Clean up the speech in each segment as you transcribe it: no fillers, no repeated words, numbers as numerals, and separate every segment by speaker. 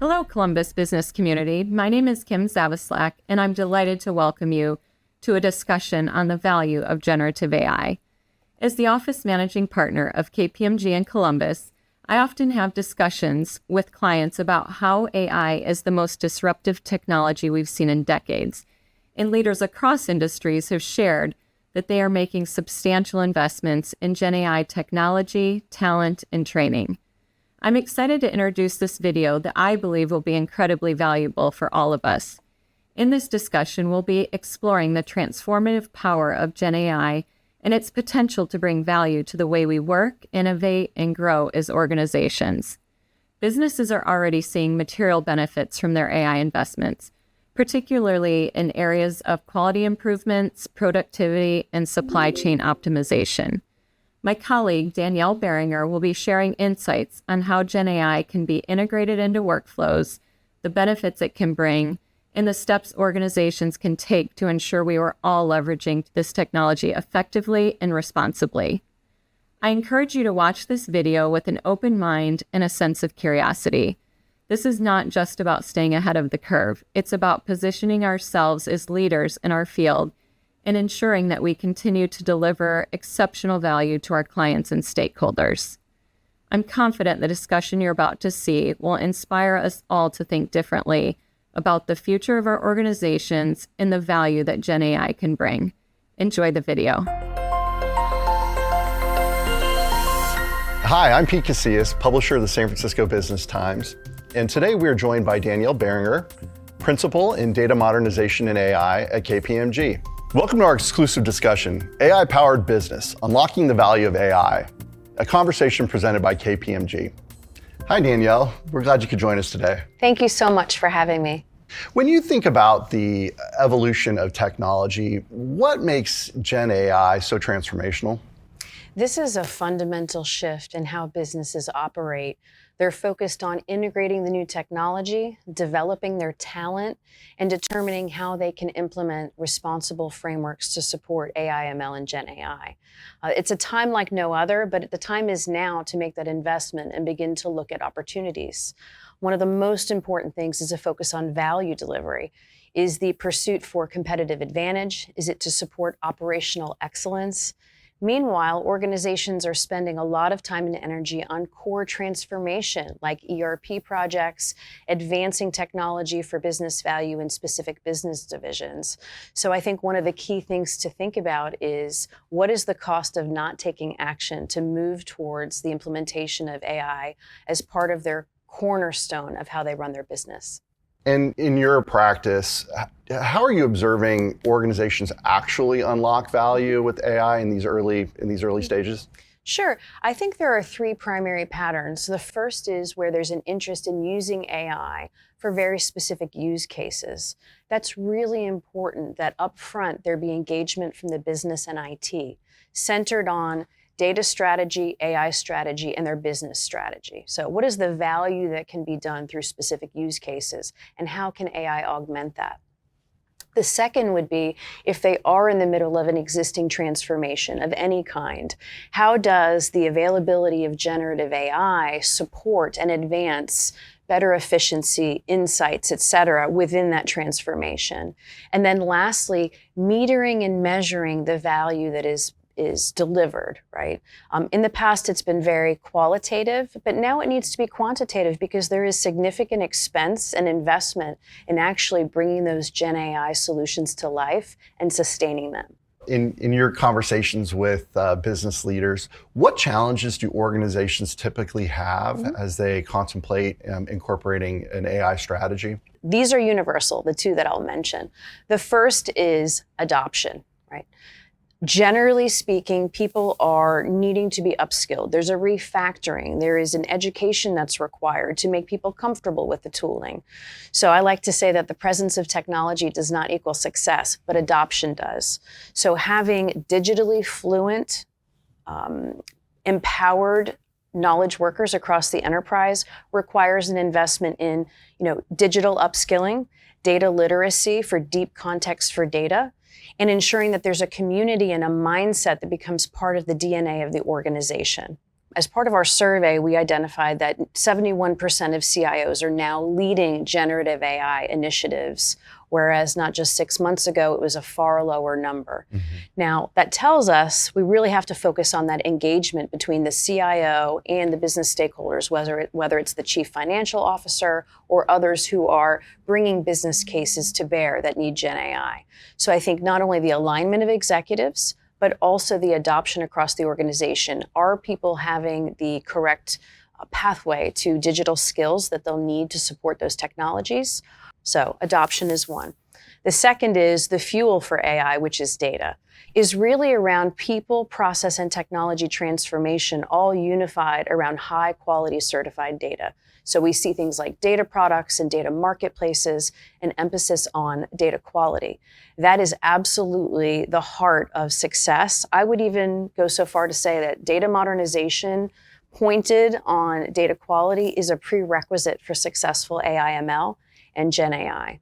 Speaker 1: Hello, Columbus business community. My name is Kim Zavislak, and I'm delighted to welcome you to a discussion on the value of generative AI. As the office managing partner of KPMG in Columbus, I often have discussions with clients about how AI is the most disruptive technology we've seen in decades, and leaders across industries have shared that they are making substantial investments in Gen AI technology, talent, and training. I'm excited to introduce this video that I believe will be incredibly valuable for all of us. In this discussion, we'll be exploring the transformative power of Gen AI and its potential to bring value to the way we work, innovate, and grow as organizations. Businesses are already seeing material benefits from their AI investments, particularly in areas of quality improvements, productivity, and supply chain optimization. My colleague, Danielle Beringer, will be sharing insights on how Gen AI can be integrated into workflows, the benefits it can bring, and the steps organizations can take to ensure we are all leveraging this technology effectively and responsibly. I encourage you to watch this video with an open mind and a sense of curiosity. This is not just about staying ahead of the curve. It's about positioning ourselves as leaders in our field and ensuring that we continue to deliver exceptional value to our clients and stakeholders. I'm confident the discussion you're about to see will inspire us all to think differently about the future of our organizations and the value that Gen AI can bring. Enjoy the video.
Speaker 2: Hi, I'm Pete Casillas, publisher of the San Francisco Business Times, and today we are joined by Danielle Beringer, Principal in Data Modernization and AI at KPMG. Welcome to our exclusive discussion, AI-Powered Business, Unlocking the Value of AI, a conversation presented by KPMG. Hi, Danielle. We're glad you could join us today.
Speaker 3: Thank you so much for having me.
Speaker 2: When you think about the evolution of technology, what makes Gen AI so transformational?
Speaker 3: This is a fundamental shift in how businesses operate. They're focused on integrating the new technology, developing their talent, and determining how they can implement responsible frameworks to support AI, ML, and Gen AI. It's a time like no other, but the time is now to make that investment and begin to look at opportunities. One of the most important things is a focus on value delivery. Is the pursuit for competitive advantage? Is it to support operational excellence? Meanwhile, organizations are spending a lot of time and energy on core transformation, like ERP projects, advancing technology for business value in specific business divisions. So I think one of the key things to think about is what is the cost of not taking action to move towards the implementation of AI as part of their cornerstone of how they run their business.
Speaker 2: And in your practice, how are you observing organizations actually unlock value with AI in these early stages?
Speaker 3: Sure. I think there are three primary patterns. The first is where there's an interest in using AI for very specific use cases. That's really important that upfront there be engagement from the business and IT, centered on data strategy, AI strategy, and their business strategy. So what is the value that can be done through specific use cases, and how can AI augment that? The second would be if they are in the middle of an existing transformation of any kind, how does the availability of generative AI support and advance better efficiency, insights, et cetera, within that transformation? And then lastly, metering and measuring the value that is delivered, right? In the past, it's been very qualitative, but now it needs to be quantitative because there is significant expense and investment in actually bringing those Gen AI solutions to life and sustaining them.
Speaker 2: In your conversations with business leaders, what challenges do organizations typically have as they contemplate incorporating an AI strategy?
Speaker 3: These are universal, the two that I'll mention. The first is adoption, right? Generally speaking, people are needing to be upskilled. There's a refactoring. There is an education that's required to make people comfortable with the tooling. So I like to say that the presence of technology does not equal success, but adoption does. So having digitally fluent, empowered knowledge workers across the enterprise requires an investment in, digital upskilling, data literacy for deep context for data, and ensuring that there's a community and a mindset that becomes part of the DNA of the organization. As part of our survey, we identified that 71% of CIOs are now leading generative AI initiatives, whereas not just 6 months ago, it was a far lower number. Now, that tells us we really have to focus on that engagement between the CIO and the business stakeholders, whether it's the chief financial officer or others who are bringing business cases to bear that need Gen AI. So I think not only the alignment of executives, but also the adoption across the organization. Are people having the correct pathway to digital skills that they'll need to support those technologies? So adoption is one. The second is the fuel for AI, which is data, is really around people, process, and technology transformation, all unified around high quality certified data. So we see things like data products and data marketplaces, and emphasis on data quality. That is absolutely the heart of success. I would even go so far to say that data modernization pointed on data quality is a prerequisite for successful AI/ML and Gen AI.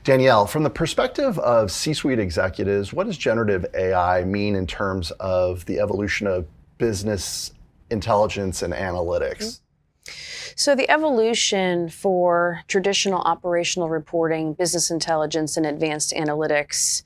Speaker 2: Danielle, from the perspective of C-suite executives, what does generative AI mean in terms of the evolution of business intelligence and analytics?
Speaker 3: So the evolution for traditional operational reporting, business intelligence, and advanced analytics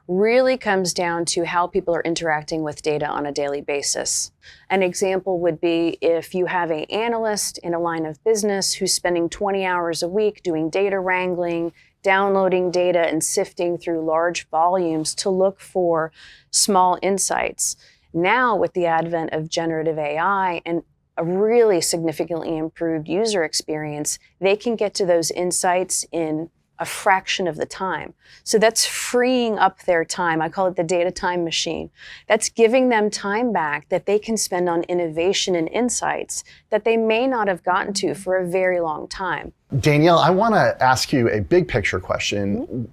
Speaker 3: really comes down to how people are interacting with data on a daily basis. An example would be if you have an analyst in a line of business who's spending 20 hours a week doing data wrangling, downloading data, and sifting through large volumes to look for small insights. Now, with the advent of generative AI and a really significantly improved user experience, they can get to those insights in a fraction of the time. So that's freeing up their time. I call it the data time machine. That's giving them time back that they can spend on innovation and insights that they may not have gotten to for a very long time.
Speaker 2: Danielle, I want to ask you a big picture question.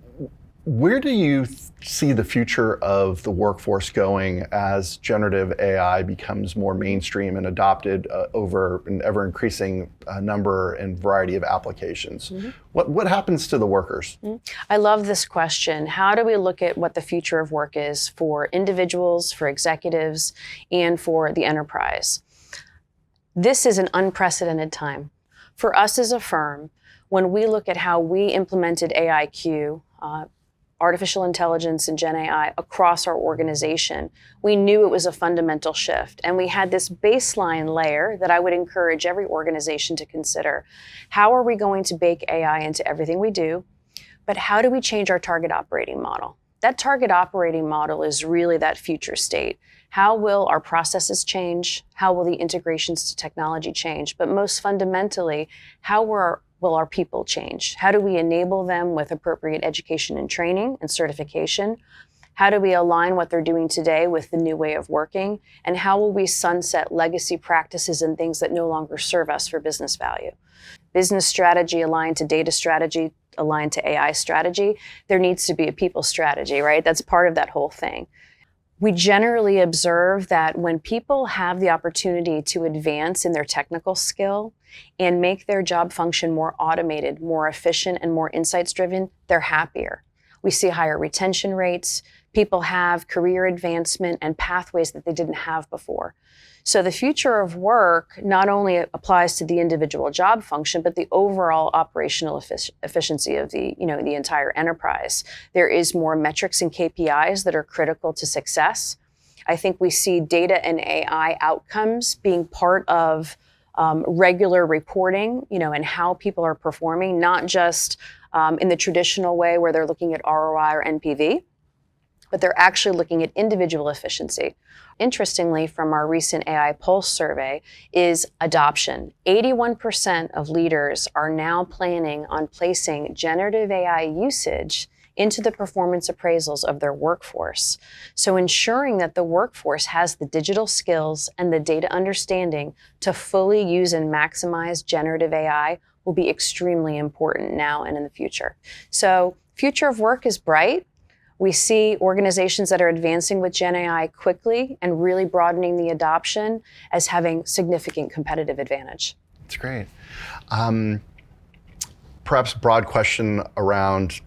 Speaker 2: Where do you see the future of the workforce going as generative AI becomes more mainstream and adopted over an ever increasing number and variety of applications? What happens to the workers?
Speaker 3: I love this question. How do we look at what the future of work is for individuals, for executives, and for the enterprise? This is an unprecedented time. For us as a firm, when we look at how we implemented AIQ, artificial intelligence and Gen AI across our organization, we knew it was a fundamental shift. And we had this baseline layer that I would encourage every organization to consider. How are we going to bake AI into everything we do? But how do we change our target operating model? That target operating model is really that future state. How will our processes change? How will the integrations to technology change? But most fundamentally, how will our people change? How do we enable them with appropriate education and training and certification? How do we align what they're doing today with the new way of working? And how will we sunset legacy practices and things that no longer serve us for business value? Business strategy aligned to data strategy, aligned to AI strategy. There needs to be a people strategy, right? That's part of that whole thing. We generally observe that when people have the opportunity to advance in their technical skill and make their job function more automated, more efficient, and more insights-driven, they're happier. We see higher retention rates. People have career advancement and pathways that they didn't have before. So the future of work not only applies to the individual job function, but the overall operational efficiency of the entire enterprise. There is more metrics and KPIs that are critical to success. I think we see data and AI outcomes being part of regular reporting, and how people are performing, not just in the traditional way where they're looking at ROI or NPV, but they're actually looking at individual efficiency. Interestingly, from our recent AI Pulse survey, is adoption. 81% of leaders are now planning on placing generative AI usage into the performance appraisals of their workforce. So ensuring that the workforce has the digital skills and the data understanding to fully use and maximize generative AI will be extremely important now and in the future. So future of work is bright. We see organizations that are advancing with Gen AI quickly and really broadening the adoption as having significant competitive advantage.
Speaker 2: That's great. Perhaps a broad question around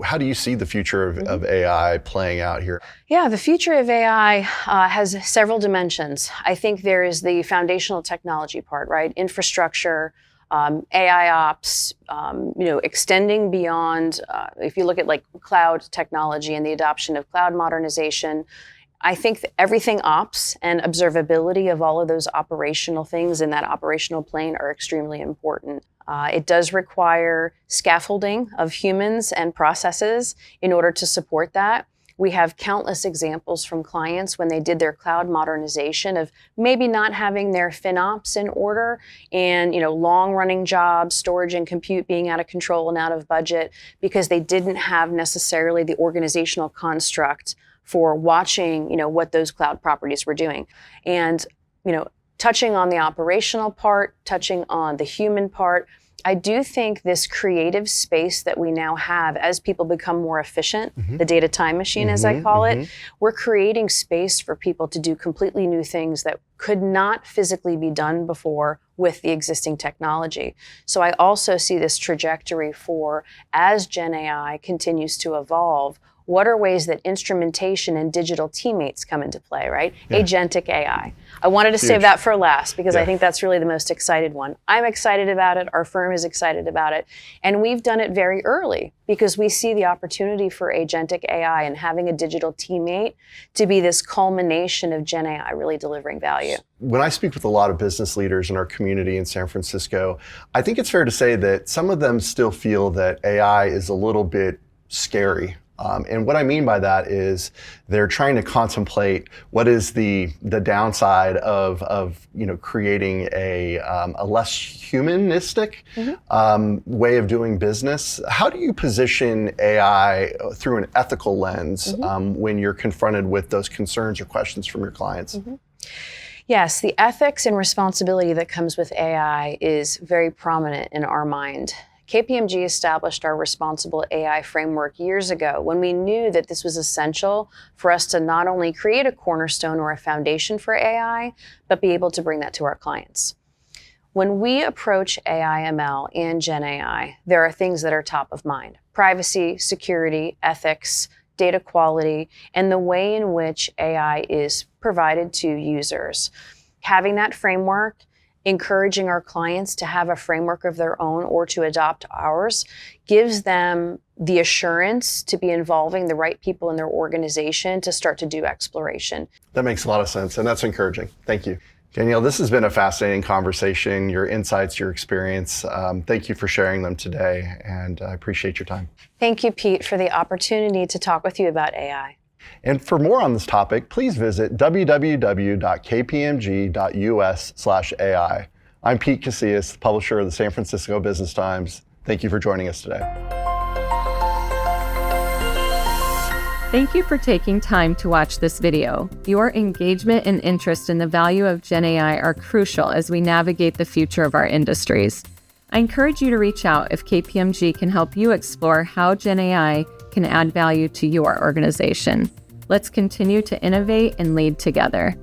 Speaker 2: how do you see the future of AI playing out here?
Speaker 3: Yeah, the future of AI has several dimensions. I think there is the foundational technology part, right? Infrastructure, AI ops, extending beyond, if you look at like cloud technology and the adoption of cloud modernization, I think everything ops and observability of all of those operational things in that operational plane are extremely important. It does require scaffolding of humans and processes in order to support that. We have countless examples from clients when they did their cloud modernization of maybe not having their FinOps in order and long-running jobs, storage and compute being out of control and out of budget because they didn't have necessarily the organizational construct for watching what those cloud properties were doing. And touching on the operational part, touching on the human part, I do think this creative space that we now have as people become more efficient, the data time machine as I call it, we're creating space for people to do completely new things that could not physically be done before with the existing technology. So I also see this trajectory for, as Gen AI continues to evolve, what are ways that instrumentation and digital teammates come into play, right? Yeah. Agentic AI. I wanted to save that for last because I think that's really the most excited one. I'm excited about it. Our firm is excited about it. And we've done it very early because we see the opportunity for agentic AI and having a digital teammate to be this culmination of Gen AI really delivering value.
Speaker 2: When I speak with a lot of business leaders in our community in San Francisco, I think it's fair to say that some of them still feel that AI is a little bit scary. And what I mean by that is they're trying to contemplate what is the downside of creating a less humanistic way of doing business. How do you position AI through an ethical lens when you're confronted with those concerns or questions from your clients?
Speaker 3: Yes, the ethics and responsibility that comes with AI is very prominent in our mind. KPMG established our responsible AI framework years ago when we knew that this was essential for us to not only create a cornerstone or a foundation for AI, but be able to bring that to our clients. When we approach AI ML and Gen AI, there are things that are top of mind: privacy, security, ethics, data quality, and the way in which AI is provided to users. Having that framework, encouraging our clients to have a framework of their own or to adopt ours, gives them the assurance to be involving the right people in their organization to start to do exploration.
Speaker 2: That makes a lot of sense, and that's encouraging. Thank you. Danielle, this has been a fascinating conversation, your insights, your experience. Thank you for sharing them today, and I appreciate your time.
Speaker 3: Thank you, Pete, for the opportunity to talk with you about AI.
Speaker 2: And for more on this topic, please visit www.kpmg.us/AI. I'm Pete Casillas, publisher of the San Francisco Business Times. Thank you for joining us today.
Speaker 1: Thank you for taking time to watch this video. Your engagement and interest in the value of Gen AI are crucial as we navigate the future of our industries. I encourage you to reach out if KPMG can help you explore how Gen AI can add value to your organization. Let's continue to innovate and lead together.